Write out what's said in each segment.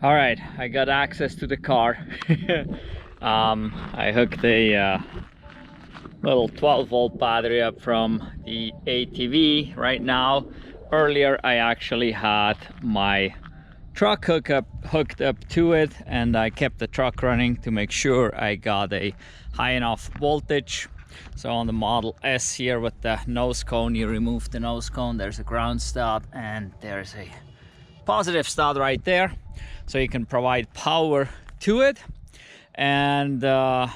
All right, I got access to the car. I hooked a little 12-volt battery up from the ATV right now. Earlier, I actually had my truck hooked up to it, and I kept the truck running to make sure I got a high enough voltage. So on the Model S here with the nose cone, you remove the nose cone, there's a ground stud and there's a positive stud right there, so you can provide power to it. And the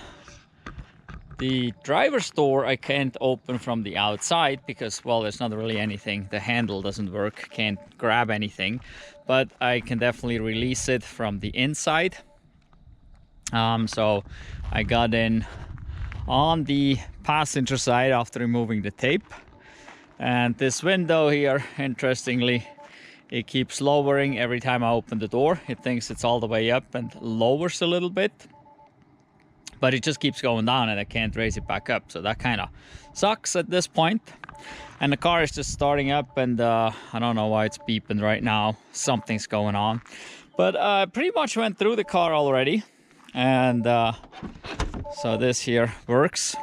driver's door I can't open from the outside because, well, there's not really anything, the handle doesn't work, can't grab anything, but I can definitely release it from the inside. So I got in on the passenger side after removing the tape, and this window here, interestingly, it keeps lowering every time I open the door. It thinks it's all the way up and lowers a little bit, but it just keeps going down and I can't raise it back up. So that kind of sucks at this point. And the car is just starting up, and I don't know why it's beeping right now. Something's going on. But I pretty much went through the car already. And so this here works.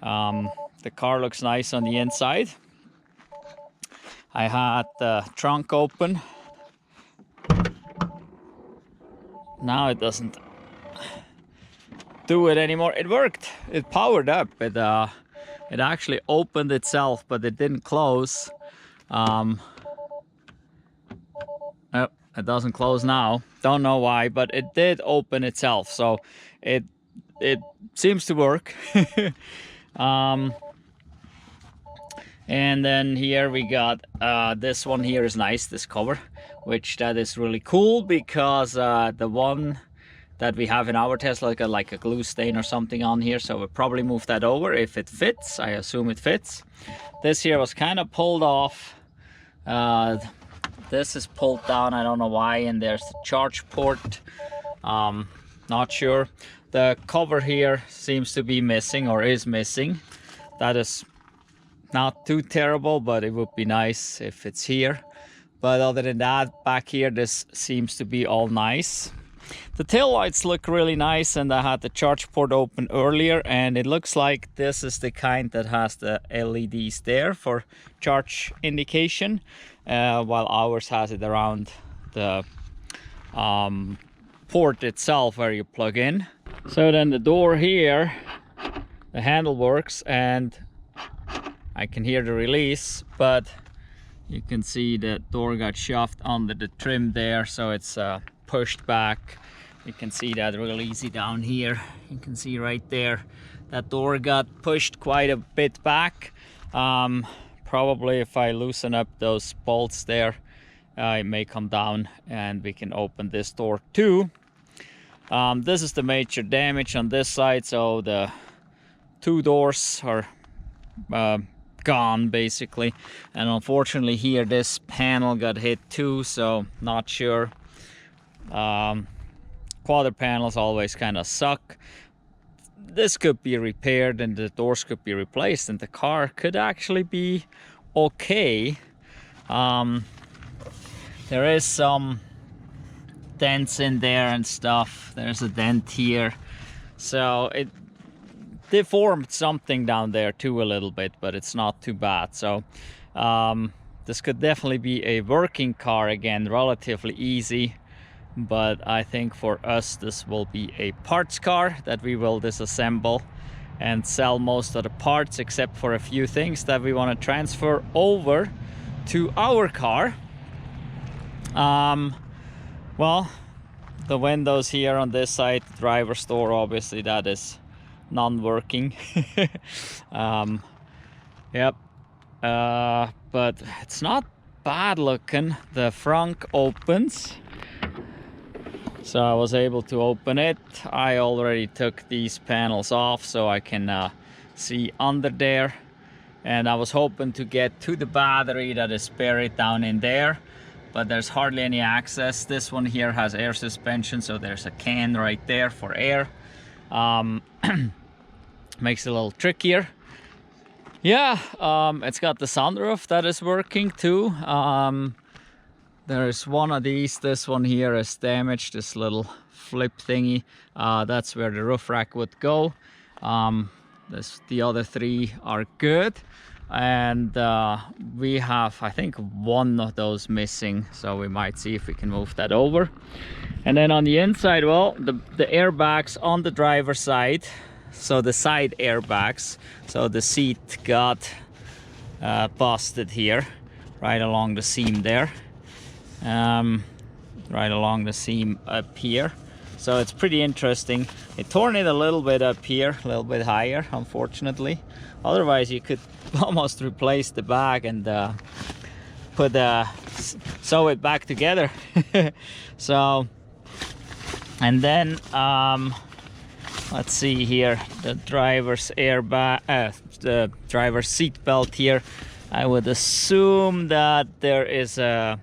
The car looks nice on the inside. I had the trunk open. Now it doesn't do it anymore. It worked. It powered up. It actually opened itself, but it didn't close. Oh, it doesn't close now. Don't know why, but it did open itself. So it seems to work. And then here we got this one here is nice, this cover, which that is really cool because the one that we have in our Tesla got like a glue stain or something on here, so we'll probably move that over if it fits. I assume it fits. This here was kind of pulled off. This is pulled down, I don't know why, and there's the charge port. Not sure. The cover here seems to be missing, or is missing. That is not too terrible, but it would be nice if it's here. But other than that, back here this seems to be all nice. The tail lights look really nice, and I had the charge port open earlier, and it looks like this is the kind that has the LEDs there for charge indication, while ours has it around the port itself where you plug in. So then the door here, the handle works, and I can hear the release, but you can see the door got shoved under the trim there, so it's pushed back. You can see that real easy down here. You can see right there that door got pushed quite a bit back. Probably if I loosen up those bolts there, it may come down and we can open this door too. This is the major damage on this side, so the two doors are gone basically, and unfortunately here this panel got hit too, so not sure. Quarter panels always kind of suck. This could be repaired and the doors could be replaced and the car could actually be okay. There is some dents in there and stuff. There's a dent here, so it deformed something down there too a little bit, but it's not too bad. So this could definitely be a working car again, relatively easy. But I think for us this will be a parts car that we will disassemble and sell most of the parts, except for a few things that we want to transfer over to our car. Well, the windows here on this side, the driver's door, obviously that is non-working. Yep, but it's not bad looking. The frunk opens, so I was able to open it. I already took these panels off so I can see under there, and I was hoping to get to the battery that is buried down in there, but there's hardly any access. This one here has air suspension, so there's a can right there for air. Makes it a little trickier. Yeah, it's got the sunroof that is working too. there's one of these. This one here is damaged, this little flip thingy. That's where the roof rack would go. The other 3 are good, and we have, I think, one of those missing, so we might see if we can move that over. And then on the inside, well, the airbags on the driver's side, so the side airbags, so the seat got busted here right along the seam there, right along the seam up here. So it's pretty interesting. It torn it a little bit up here, a little bit higher, unfortunately. Otherwise, you could almost replace the bag and sew it back together. So, and then let's see here, the driver's airbag, the driver's seat belt here. I would assume that there is a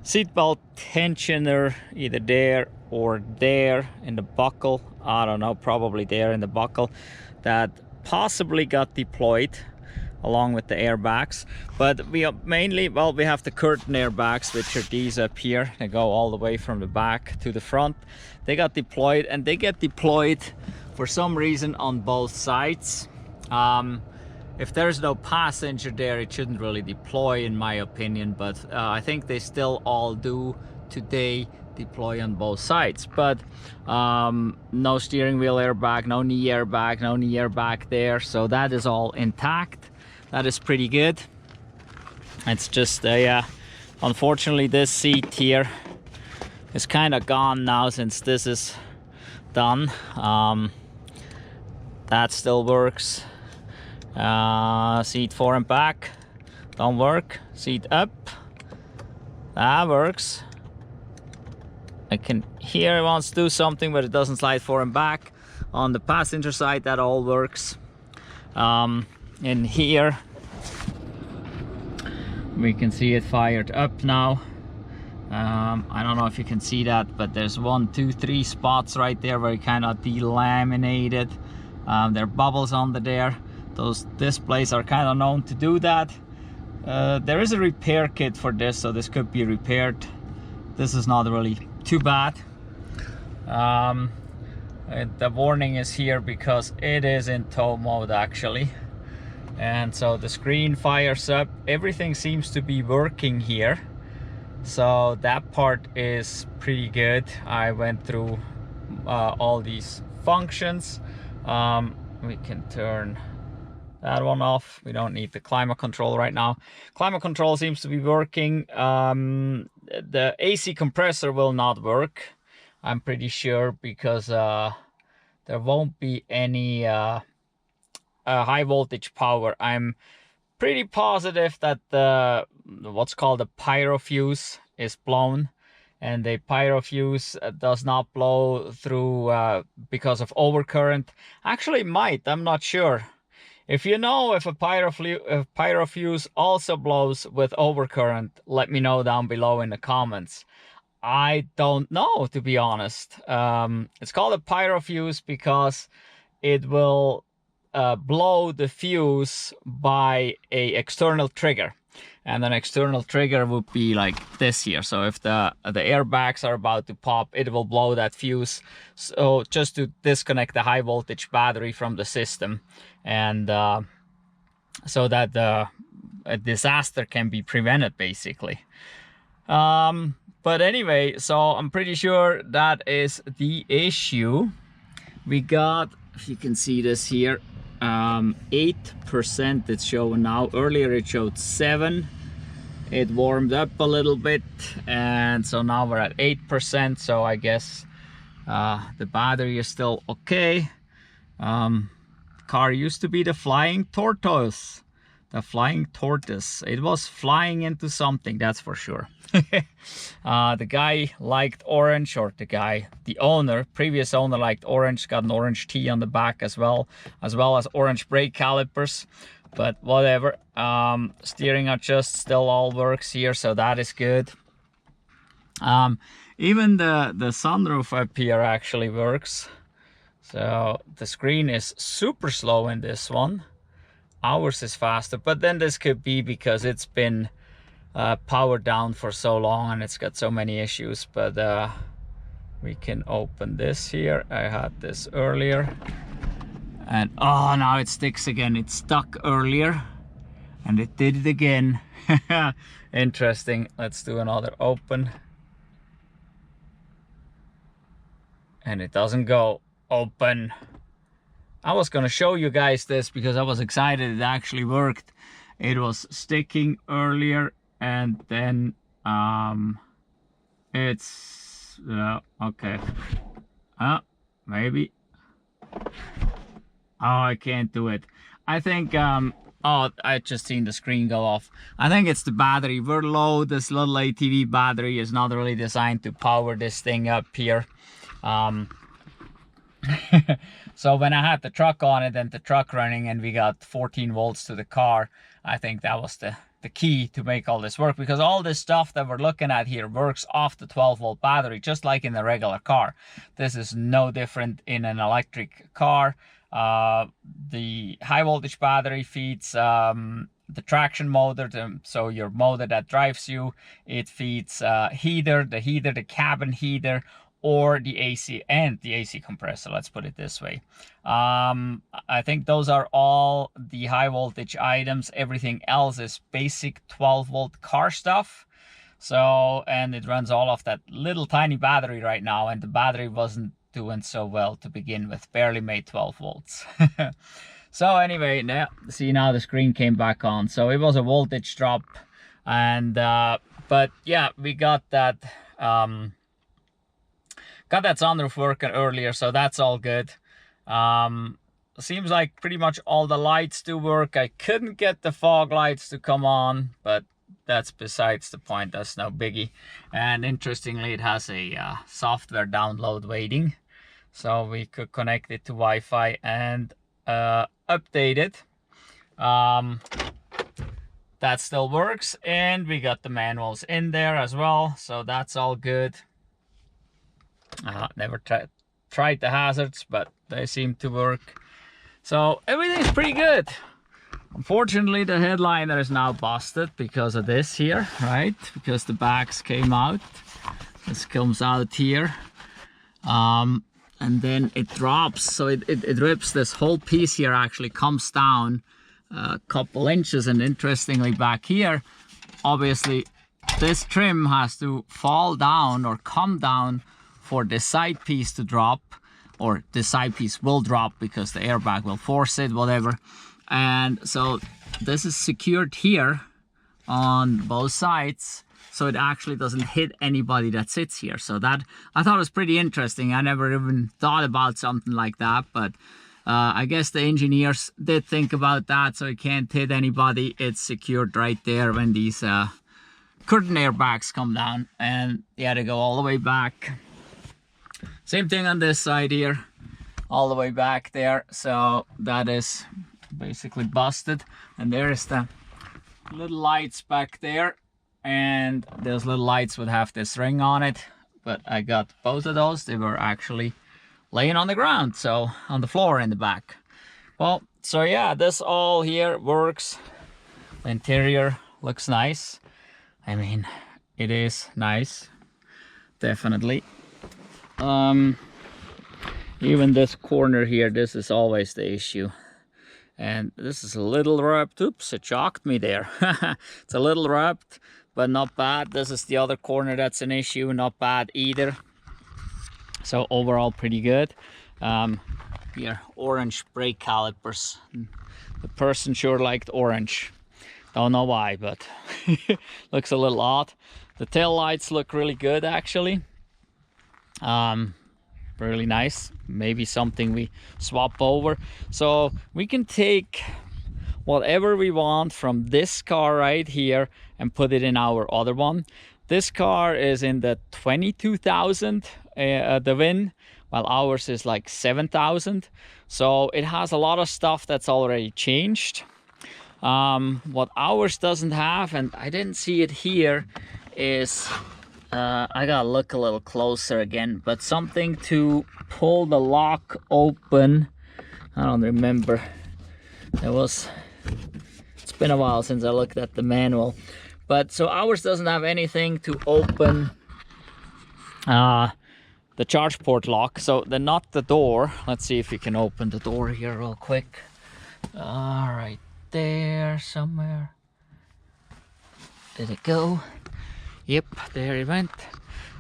seatbelt tensioner either there or there in the buckle. I don't know, probably there in the buckle, that possibly got deployed along with the airbags. But we are mainly, well, we have the curtain airbags, which are these up here. They go all the way from the back to the front. They got deployed, and they get deployed for some reason on both sides. If there's no passenger there, it shouldn't really deploy, in my opinion, but I think they still all do today deploy on both sides. But no steering wheel airbag, no knee airbag there, so that is all intact. That is pretty good. It's just unfortunately this seat here is kind of gone now since this is done. That still works. Seat fore and back don't work. Seat up, that works. I can hear it wants to do something, but it doesn't slide fore and back. On the passenger side, that all works. In here we can see it fired up now. I don't know if you can see that, but there's 1, 2, 3 spots right there where it kind of delaminated. There are bubbles under there. Those displays are kind of known to do that. There is a repair kit for this, so this could be repaired. This is not really too bad. The warning is here because it is in tow mode actually, and so the screen fires up. Everything seems to be working here, so that part is pretty good. I went through all these functions. We can turn that one off. We don't need the climate control right now. Climate control seems to be working. The AC compressor will not work, I'm pretty sure, because there won't be any high voltage power. I'm pretty positive that the what's called a pyro fuse is blown, and the pyro fuse does not blow through because of overcurrent. Actually might, I'm not sure. If you know if a pyro fuse also blows with overcurrent, let me know down below in the comments. I don't know, to be honest. It's called a pyro fuse because it will blow the fuse by a external trigger, and an external trigger would be like this here. So if the airbags are about to pop, it will blow that fuse, so just to disconnect the high voltage battery from the system, and so that a disaster can be prevented basically. But anyway, so I'm pretty sure that is the issue. We got, if you can see this here, 8% it's showing now. Earlier it showed 7. It warmed up a little bit, and so now we're at 8%. So I guess the battery is still okay. Car used to be the flying tortoise. The flying tortoise. It was flying into something, that's for sure. The guy liked orange, or the owner, previous owner liked orange, got an orange T on the back as well as orange brake calipers, but whatever. Steering adjust still all works here, so that is good. Even the sunroof up here actually works. So the screen is super slow in this one. Ours is faster, but then this could be because it's been powered down for so long and it's got so many issues. But we can open this here. I had this earlier, and oh, now it sticks again. It stuck earlier and it did it again. Interesting. Let's do another open. And it doesn't go open. I was gonna show you guys this because I was excited it actually worked. It was sticking earlier, and then it's okay. Maybe. Oh, I can't do it. I think oh, I just seen the screen go off. I think it's the battery. We're low. This little ATV battery is not really designed to power this thing up here. So when I had the truck on it and the truck running and we got 14 volts to the car, I think that was the key to make all this work, because all this stuff that we're looking at here works off the 12-volt battery, just like in the regular car. This is no different in an electric car. The high voltage battery feeds the traction motor, so your motor that drives you. It feeds the cabin heater, or the AC and the AC compressor, let's put it this way. I think those are all the high voltage items. Everything else is basic 12-volt car stuff. So, and it runs all off that little tiny battery right now, and the battery wasn't doing so well to begin with, barely made 12 volts. So anyway, now see, now the screen came back on. So it was a voltage drop, and but yeah, we got that sunroof working earlier, so that's all good. Seems like pretty much all the lights do work. I couldn't get the fog lights to come on, but that's besides the point. That's no biggie. And interestingly, it has a software download waiting, so we could connect it to Wi-Fi and update it. That still works, and we got the manuals in there as well, so that's all good. Never tried the hazards, but they seem to work. So everything's pretty good. Unfortunately, the headliner is now busted because of this here, right? Because the backs came out. This comes out here. And then it drops, so it rips. This whole piece here actually comes down a couple inches. And interestingly, back here, obviously, this trim has to fall down or come down for the side piece to drop, or the side piece will drop because the airbag will force it, whatever. And so this is secured here on both sides, so it actually doesn't hit anybody that sits here. So that, I thought, was pretty interesting. I never even thought about something like that, but I guess the engineers did think about that, so it can't hit anybody. It's secured right there when these curtain airbags come down, and yeah, they go all the way back. Same thing on this side here, all the way back there. So that is basically busted. And there's the little lights back there, and those little lights would have this ring on it, but I got both of those. They were actually laying on the ground, so on the floor in the back. Well, so yeah, this all here works. The interior looks nice. I mean, it is nice, definitely. Even this corner here, this is always the issue, and this is a little rubbed. Oops, it shocked me there. It's a little rubbed, but not bad. This is the other corner that's an issue, not bad either. So overall pretty good. Here, orange brake calipers. The person sure liked orange, don't know why, but looks a little odd. The tail lights look really good actually. Really nice. Maybe something we swap over, so we can take whatever we want from this car right here and put it in our other one. This car is in the 22,000 the VIN, while ours is like 7,000, so it has a lot of stuff that's already changed. What ours doesn't have, and I didn't see it here, is I gotta look a little closer again, but something to pull the lock open. I don't remember. It's been a while since I looked at the manual, But so ours doesn't have anything to open the charge port lock. So then not the door. Let's see if we can open the door here real quick. Right there somewhere. Did it go? Yep, there it went.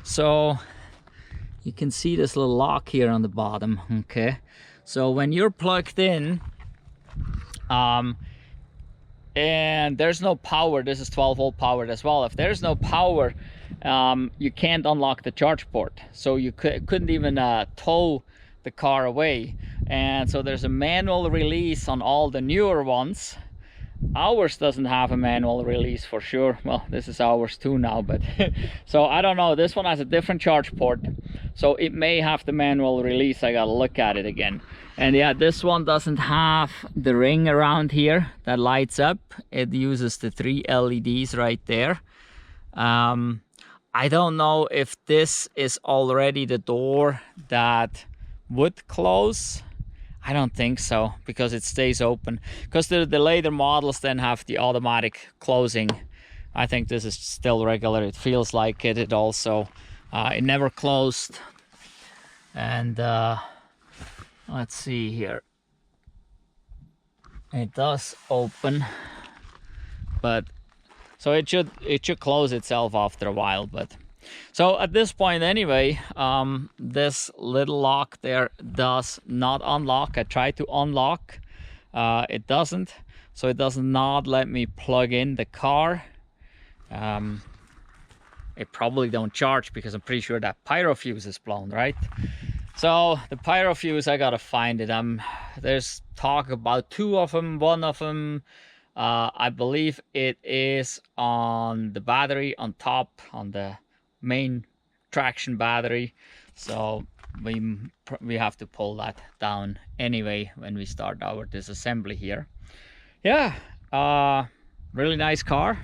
So you can see this little lock here on the bottom. Okay, so when you're plugged in and there's no power, this is 12-volt powered as well. If there's no power, you can't unlock the charge port, so you couldn't even tow the car away. And so there's a manual release on all the newer ones. Ours doesn't have a manual release for sure. Well, this is ours too now, but so I don't know. This one has a different charge port, so it may have the manual release. I gotta look at it again. And yeah, this one doesn't have the ring around here that lights up. It uses the 3 LEDs right there. I don't know if this is already the door that would close. I don't think so, because it stays open. Because the later models then have the automatic closing. I think this is still regular. It feels like it. It also, it never closed. And let's see here. It does open, but so it should close itself after a while. But so at this point anyway, this little lock there does not unlock. I tried to unlock, it doesn't. So it does not let me plug in the car. It probably don't charge because I'm pretty sure that pyro fuse is blown, right? So the pyro fuse, I gotta find it. There's talk about 2 of them. One of them, I believe it is on the battery on top, on the main traction battery. So we have to pull that down anyway when we start our disassembly here. Yeah, really nice car.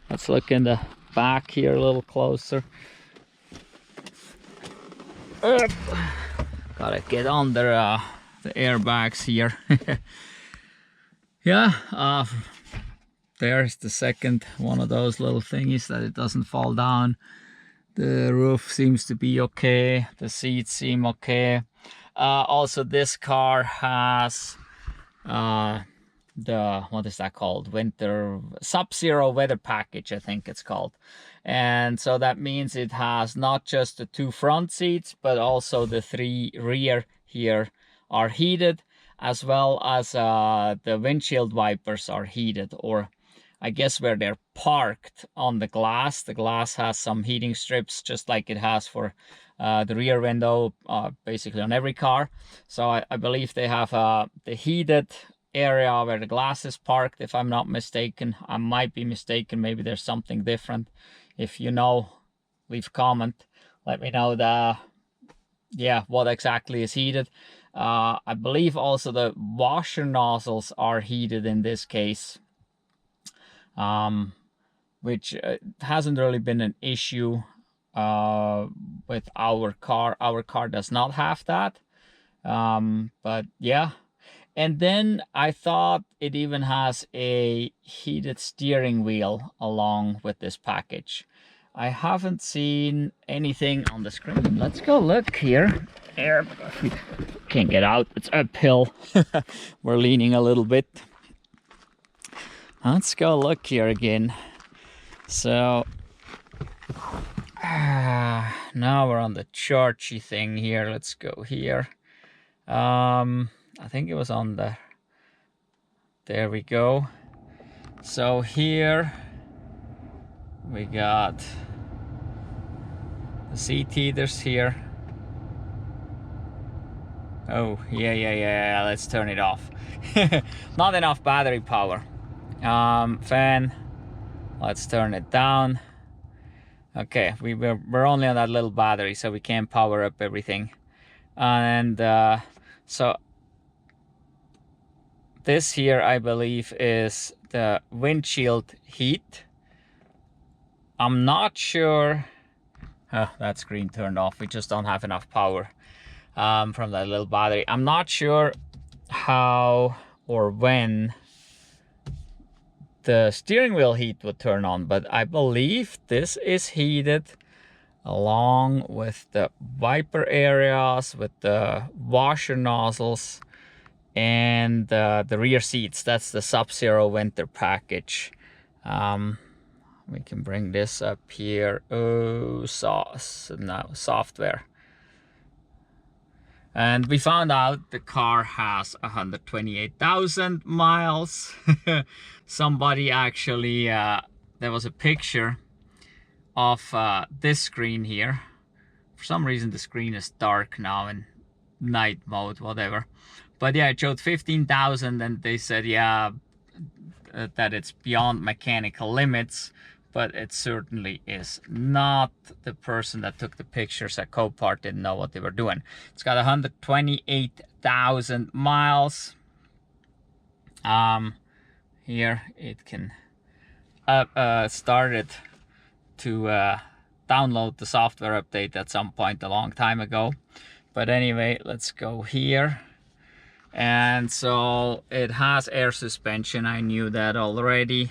Let's look in the back here a little closer. Gotta get under the airbags here. Yeah, there's the second one of those little thingies that it doesn't fall down. The roof seems to be okay. The seats seem okay. Also, this car has the, what is that called? Winter Sub-Zero weather package, I think it's called. And so that means it has not just the 2 front seats, but also the 3 rear here are heated, as well as the windshield wipers are heated, or I guess where they're parked on the glass. The glass has some heating strips, just like it has for the rear window, basically on every car. So I believe they have the heated area where the glass is parked, if I'm not mistaken. I might be mistaken. Maybe there's something different. If you know, leave a comment. Let me know what exactly is heated. I believe also the washer nozzles are heated in this case. Which hasn't really been an issue with our car. Our car does not have that. But yeah. And then I thought it even has a heated steering wheel along with this package. I haven't seen anything on the screen. Let's go look here. Can't get out, it's uphill. We're leaning a little bit. Let's go look here again. So now we're on the chargey thing here. Let's go here. I think it was on the, there we go. So here we got the seat heaters here. Oh, yeah, let's turn it off. Not enough battery power. Fan, let's turn it down. Okay, we're only on that little battery, so we can't power up everything. And so this here, I believe, is the windshield heat. I'm not sure. Oh, that screen turned off. We just don't have enough power from that little battery. I'm not sure how or when the steering wheel heat would turn on, but I believe this is heated along with the wiper areas, with the washer nozzles, and the rear seats. That's the Sub-Zero winter package. We can bring this up here. Oh, software. And we found out the car has 128,000 miles. Somebody actually, there was a picture of this screen here. For some reason the screen is dark now in night mode, whatever. But yeah, it showed 15,000, and they said, yeah, that it's beyond mechanical limits. But it certainly is not. The person that took the pictures at Copart didn't know what they were doing. It's got 128,000 miles. Here it can started to download the software update at some point a long time ago. But anyway, let's go here. And so it has air suspension. I knew that already.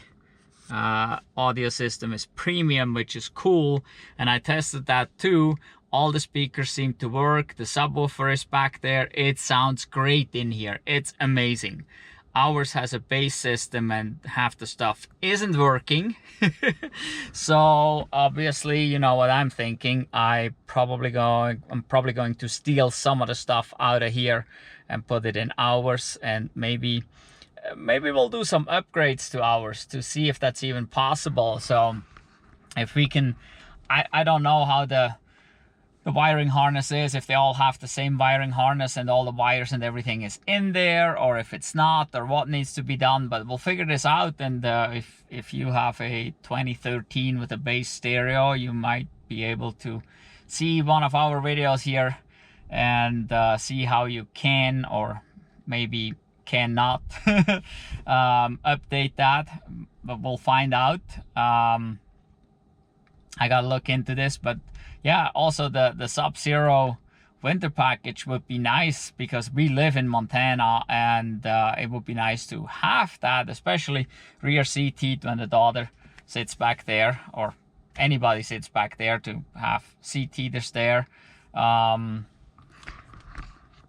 Audio system is premium, which is cool, and I tested that too. All the speakers seem to work. The subwoofer is back there. It sounds great in here. It's amazing. Ours has a bass system and half the stuff isn't working. So obviously, you know what I'm thinking. I'm probably going to steal some of the stuff out of here and put it in ours, and maybe we'll do some upgrades to ours to see if that's even possible. So if we can, I don't know how the wiring harness is, if they all have the same wiring harness and all the wires and everything is in there, or if it's not, or what needs to be done. But we'll figure this out. And if you have a 2013 with a bass stereo, you might be able to see one of our videos here and see how you can, or maybe cannot update that, but we'll find out. I gotta look into this. But yeah, also the Sub-Zero winter package would be nice, because we live in Montana, and it would be nice to have that, especially rear seat heat when the daughter sits back there, or anybody sits back there, to have seat heaters there.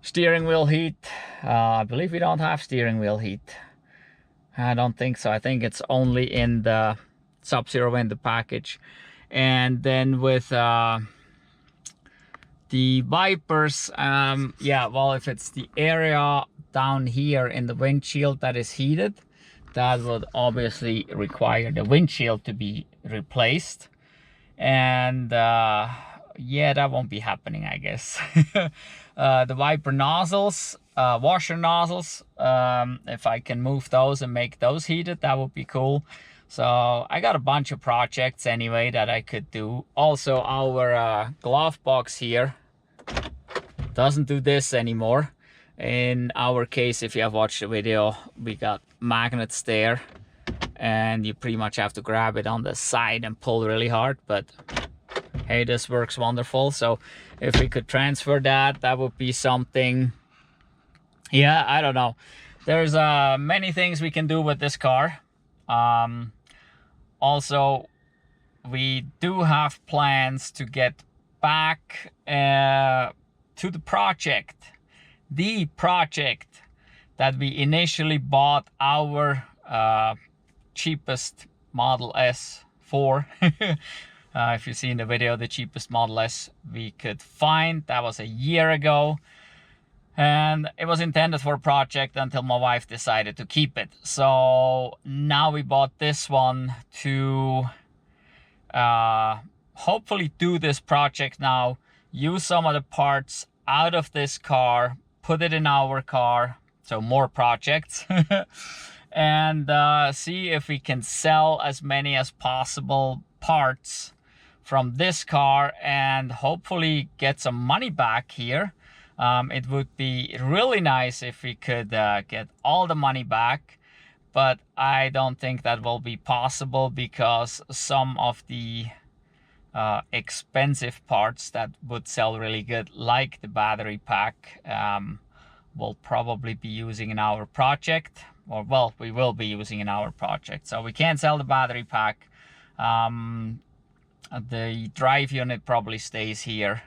Steering wheel heat, I believe we don't have steering wheel heat. I don't think so. I think it's only in the Sub-Zero winter package. And then with the wipers, yeah, well, if it's the area down here in the windshield that is heated, that would obviously require the windshield to be replaced. And yeah, that won't be happening, I guess. The wiper nozzles, washer nozzles, if I can move those and make those heated, that would be cool. So I got a bunch of projects anyway that I could do. Also, our glove box here doesn't do this anymore. In our case, if you have watched the video, we got magnets there, and you pretty much have to grab it on the side and pull really hard. But hey, this works wonderful. So if we could transfer that, that would be something. Yeah, I don't know. There's many things we can do with this car. Also, we do have plans to get back to the project that we initially bought our cheapest Model S for. If you see in the video, the cheapest Model S we could find. That was a year ago. And it was intended for a project until my wife decided to keep it. So now we bought this one to hopefully do this project now. Use some of the parts out of this car, put it in our car. So more projects. And see if we can sell as many as possible parts from this car, and hopefully get some money back here. It would be really nice if we could get all the money back, but I don't think that will be possible, because some of the expensive parts that would sell really good, like the battery pack, we'll probably be using in our project, or well, we will be using in our project. So we can't sell the battery pack. The drive unit probably stays here.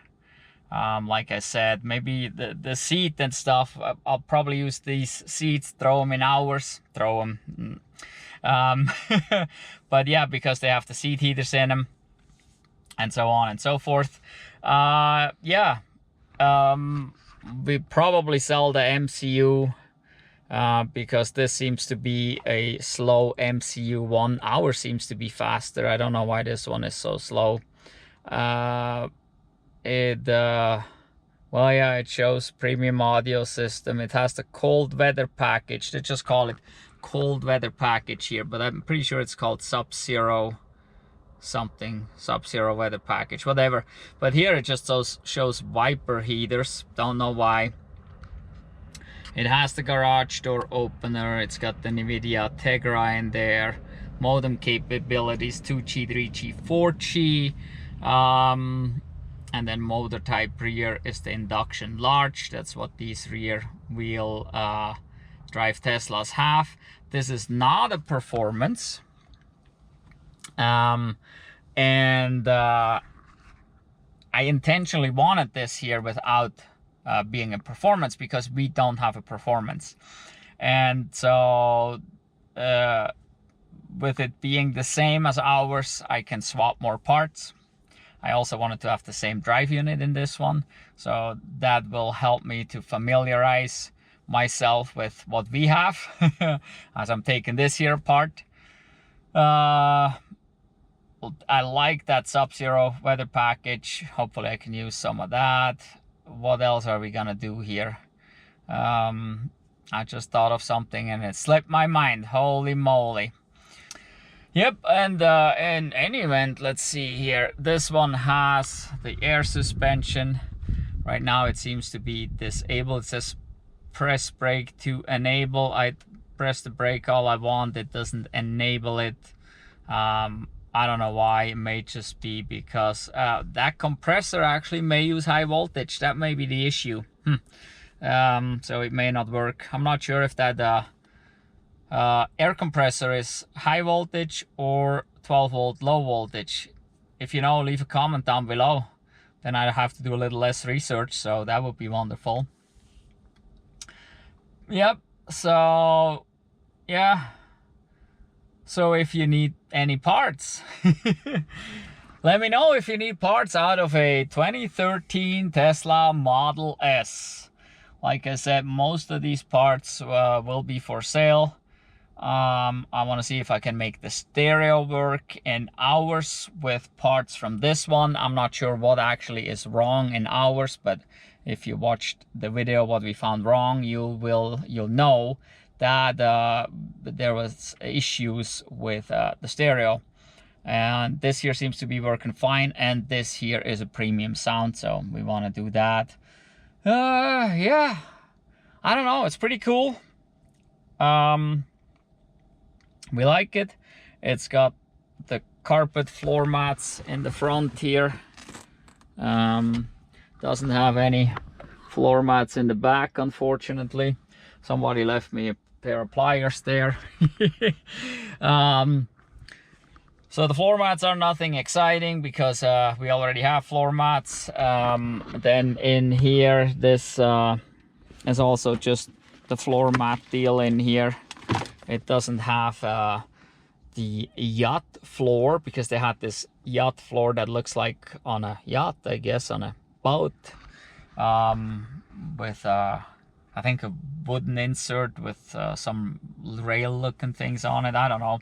Like I said, maybe the seat and stuff, I'll probably use these seats, throw them in hours, throw them. But yeah, because they have the seat heaters in them and so on and so forth. Yeah, we probably sell the MCU because this seems to be a slow MCU one. Ours seems to be faster. I don't know why this one is so slow. Well, yeah, it shows premium audio system. It has the cold weather package. They just call it cold weather package here, but I'm pretty sure it's called Sub-Zero something, Sub-Zero weather package, whatever. But here it just shows wiper heaters. Don't know why. It has the garage door opener. It's got the NVIDIA Tegra in there. Modem capabilities, 2G, 3G, 4G. And then motor type rear is the induction large. That's what these rear wheel drive Teslas have. This is not a performance. I intentionally wanted this here without being a performance, because we don't have a performance. And so with it being the same as ours, I can swap more parts. I also wanted to have the same drive unit in this one, so that will help me to familiarize myself with what we have as I'm taking this here apart. I like that Sub-Zero weather package. Hopefully I can use some of that. What else are we gonna do here? I just thought of something and it slipped my mind. Holy moly. Yep, and in any event, let's see here. This one has the air suspension. Right now it seems to be disabled. It says press brake to enable. I press the brake all I want. It doesn't enable it. I don't know why. It may just be because that compressor actually may use high voltage. That may be the issue. So it may not work. I'm not sure if that air compressor is high voltage or 12 volt low voltage. If you know, leave a comment down below. Then I have to do a little less research, so that would be wonderful. Yep, so yeah. So if you need any parts, let me know if you need parts out of a 2013 Tesla Model S. Like I said, most of these parts will be for sale. I want to see if I can make the stereo work in ours with parts from this one. I'm not sure what actually is wrong in ours, but if you watched the video what we found wrong, you'll know that there was issues with the stereo, and this here seems to be working fine, and this here is a premium sound, so we want to do that. Yeah, I don't know, it's pretty cool. We like it. It's got the carpet floor mats in the front here. Doesn't have any floor mats in the back, unfortunately. Somebody left me a pair of pliers there. So the floor mats are nothing exciting because we already have floor mats. Then in here, this is also just the floor mat deal in here. It doesn't have the yacht floor, because they had this yacht floor that looks like on a yacht, I guess, on a boat, with I think a wooden insert with some rail looking things on it. I don't know.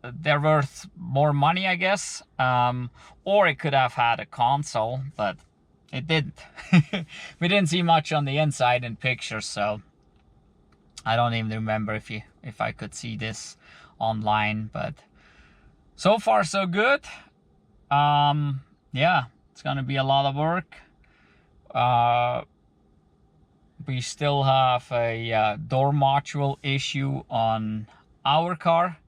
They're worth more money, I guess, or it could have had a console, but it didn't. We didn't see much on the inside in pictures, so I don't even remember if I could see this online, but so far so good. Yeah, it's gonna be a lot of work. We still have a door module issue on our car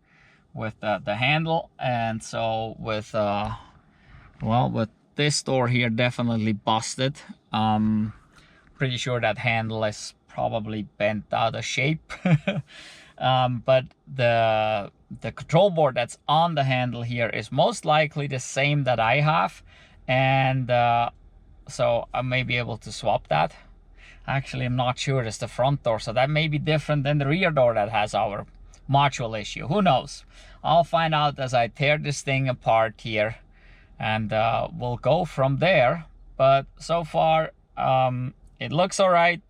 with the handle, and so with well, with this door here definitely busted. Pretty sure that handle is probably bent out of shape. But the control board that's on the handle here is most likely the same that I have, and so I may be able to swap that. Actually, I'm not sure. It's the front door, so that may be different than the rear door that has our module issue. Who knows? I'll find out as I tear this thing apart here, and we'll go from there. But so far it looks all right.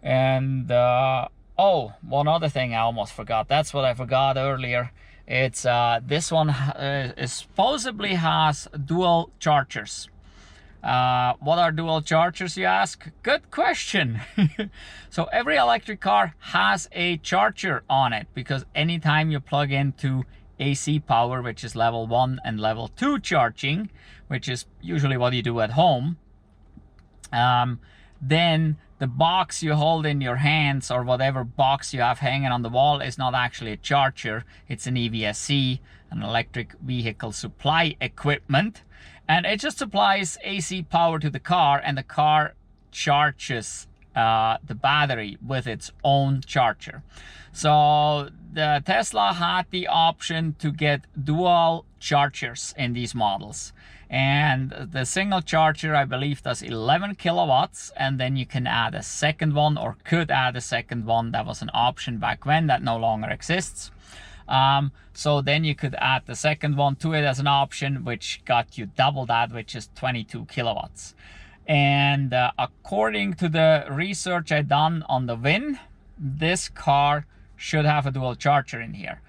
And oh, one other thing I almost forgot. That's what I forgot earlier. It's this one is supposedly has dual chargers. What are dual chargers, you ask? Good question. So every electric car has a charger on it, because anytime you plug into AC power, which is level 1 and level 2 charging, which is usually what you do at home, then the box you hold in your hands, or whatever box you have hanging on the wall, is not actually a charger. It's an EVSE, an electric vehicle supply equipment, and it just supplies AC power to the car, and the car charges the battery with its own charger. So the Tesla had the option to get dual chargers in these models, and the single charger, I believe, does 11 kilowatts, and then you can add a second one, or could add a second one. That was an option back when, that no longer exists. So then you could add the second one to it as an option, which got you double that, which is 22 kilowatts. And according to the research I done on the VIN, this car should have a dual charger in here.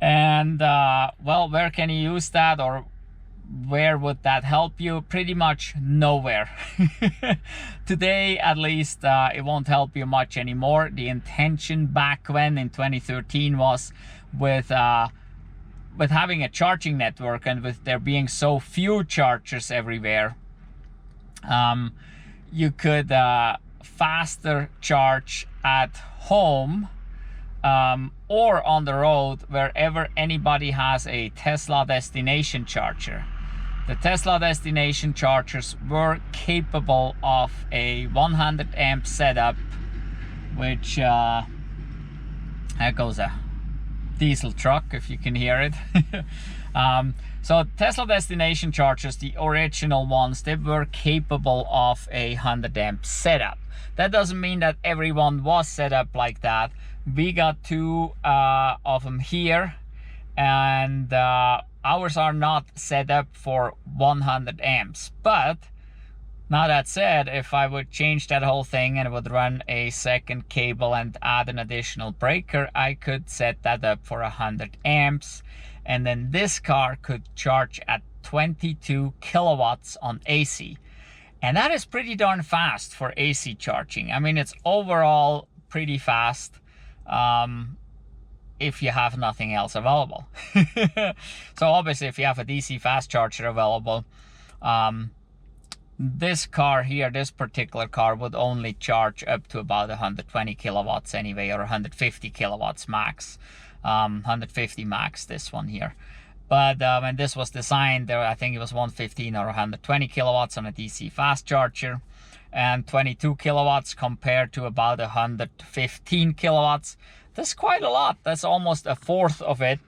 And well, where can you use that, or where would that help you? Pretty much nowhere. Today, at least, it won't help you much anymore. The intention back when in 2013 was with having a charging network, and with there being so few chargers everywhere, you could faster charge at home, or on the road, wherever anybody has a Tesla destination charger. The Tesla destination chargers were capable of a 100 amp setup, which there goes a diesel truck, if you can hear it. So Tesla destination chargers, the original ones, they were capable of a 100 amp setup. That doesn't mean that everyone was set up like that. We got two of them here, and ours are not set up for 100 amps. But now that said, if I would change that whole thing and would run a second cable and add an additional breaker, I could set that up for 100 amps. And then this car could charge at 22 kilowatts on AC. And that is pretty darn fast for AC charging. I mean, it's overall pretty fast if you have nothing else available. So obviously, if you have a DC fast charger available, this car here, this particular car, would only charge up to about 120 kilowatts anyway, or 150 kilowatts max. 150 max, this one here. But when this was designed, there, I think it was 115 or 120 kilowatts on a DC fast charger, and 22 kilowatts compared to about 115 kilowatts. That's quite a lot. That's almost a fourth of it.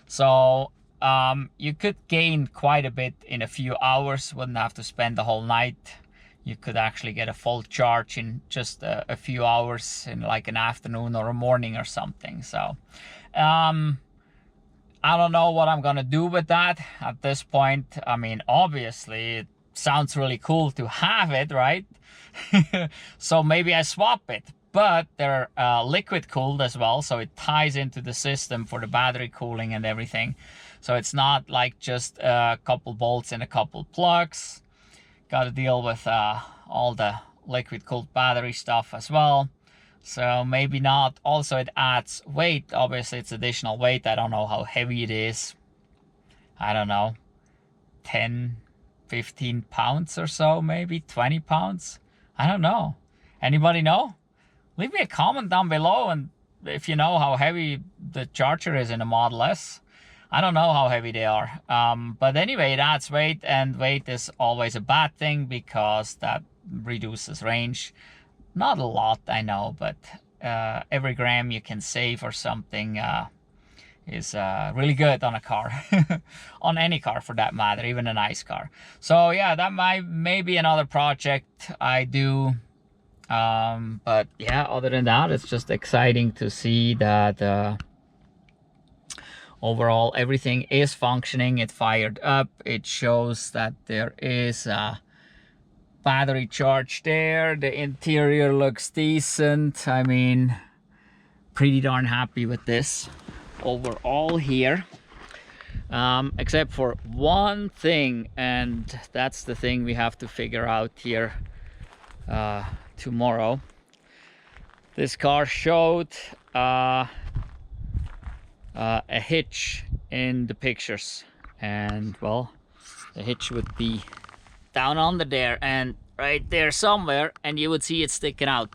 So you could gain quite a bit in a few hours. Wouldn't have to spend the whole night. You could actually get a full charge in just a few hours, in like an afternoon or a morning or something. So I don't know what I'm gonna do with that at this point. I mean, obviously it sounds really cool to have it, right? So maybe I swap it, but they're liquid cooled as well, so it ties into the system for the battery cooling and everything. So it's not like just a couple bolts and a couple plugs. Got to deal with all the liquid cooled battery stuff as well. So maybe not. Also, it adds weight. Obviously, it's additional weight. I don't know how heavy it is. I don't know, 10, 15 pounds or so, maybe 20 pounds. I don't know. Anybody know? Leave me a comment down below, and if you know how heavy the charger is in a Model S. I don't know how heavy they are. But anyway, it adds weight, and weight is always a bad thing, because that reduces range. Not a lot, I know, but every gram you can save or something is really good on a car. On any car for that matter, even a nice car. So yeah, that may be another project I do. But yeah, other than that, it's just exciting to see that overall everything is functioning. It fired up. It shows that there is a battery charge there. The interior looks decent. I mean, pretty darn happy with this overall here, except for one thing, and that's the thing we have to figure out here tomorrow. This car showed a hitch in the pictures, and well, the hitch would be down under there and right there somewhere, and you would see it sticking out.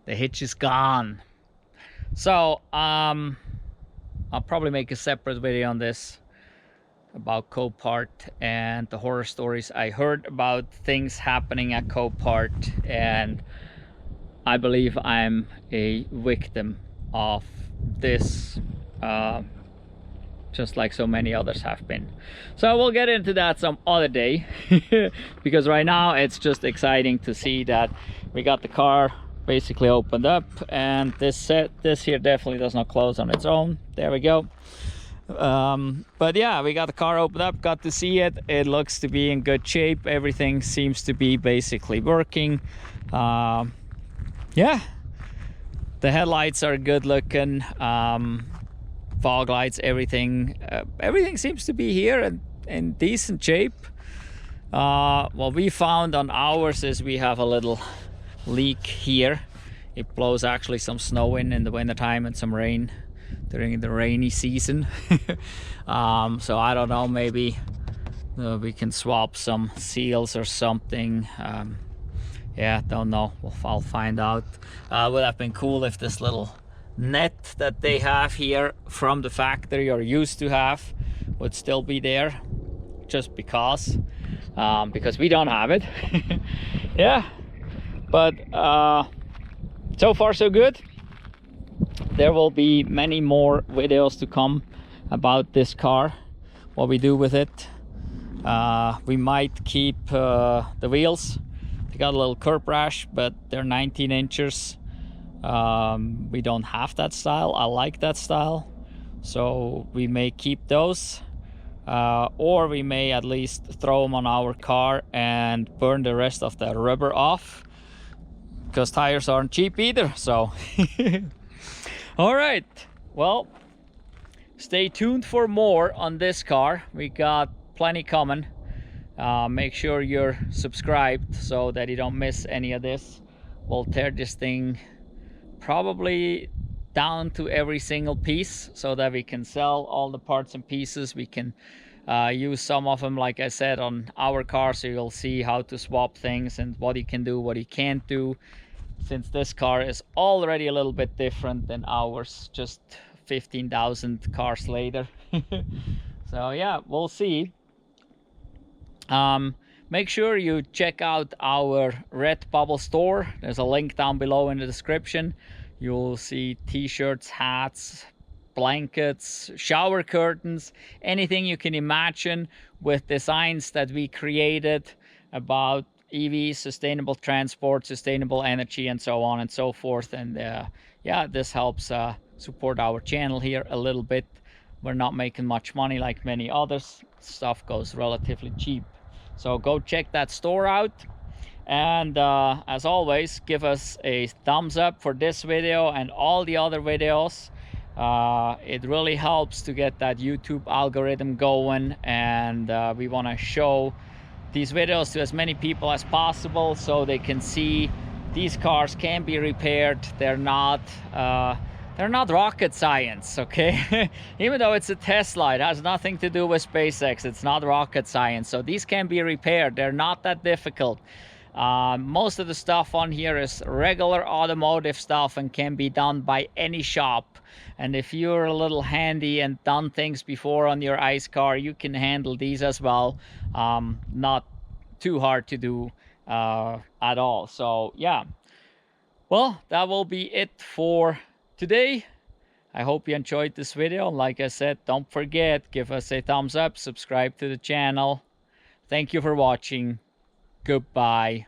The hitch is gone. So I'll probably make a separate video on this about Copart and the horror stories I heard about things happening at Copart, and I believe I'm a victim of this, just like so many others have been. So we'll get into that some other day because right now it's just exciting to see that we got the car basically opened up, and this here definitely does not close on its own. There we go. But yeah, we got the car opened up, got to see it. It looks to be in good shape. Everything seems to be basically working. Yeah, the headlights are good looking. Fog lights, everything seems to be here in decent shape. What we found on ours is we have a little leak here. It blows actually some snow in the winter time and some rain during the rainy season. So I don't know, maybe we can swap some seals or something. Yeah, don't know. I'll find out. Would have been cool if this little net that they have here from the factory or used to have would still be there, just because we don't have it. Yeah, but so far so good. There will be many more videos to come about this car, what we do with it. We might keep the wheels. They got a little curb rash, but they're 19 inches. We don't have that style. I like that style, so we may keep those, or we may at least throw them on our car and burn the rest of the rubber off, because tires aren't cheap either. So all right, well, stay tuned for more on this car. We got plenty coming. Make sure you're subscribed so that you don't miss any of this. We'll tear this thing probably down to every single piece so that we can sell all the parts and pieces. We can use some of them, like I said, on our car, so you'll see how to swap things and what you can do, what you can't do, since this car is already a little bit different than ours, just 15,000 cars later. So yeah, we'll see. Make sure you check out our Redbubble store. There's a link down below in the description. You'll see t-shirts, hats, blankets, shower curtains, anything you can imagine, with designs that we created about EVs, sustainable transport, sustainable energy, and so on and so forth. And yeah, this helps support our channel here a little bit. We're not making much money like many others. Stuff goes relatively cheap. So go check that store out, and as always, give us a thumbs up for this video and all the other videos. It really helps to get that YouTube algorithm going, and we want to show these videos to as many people as possible so they can see these cars can be repaired. They're not rocket science, okay? Even though it's a Tesla, it has nothing to do with SpaceX. It's not rocket science. So these can be repaired. They're not that difficult. Most of the stuff on here is regular automotive stuff and can be done by any shop. And if you're a little handy and done things before on your ICE car, you can handle these as well. Not too hard to do at all. So yeah, well, that will be it for today. I hope you enjoyed this video. Like I said, don't forget, give us a thumbs up, subscribe to the channel. Thank you for watching. Goodbye.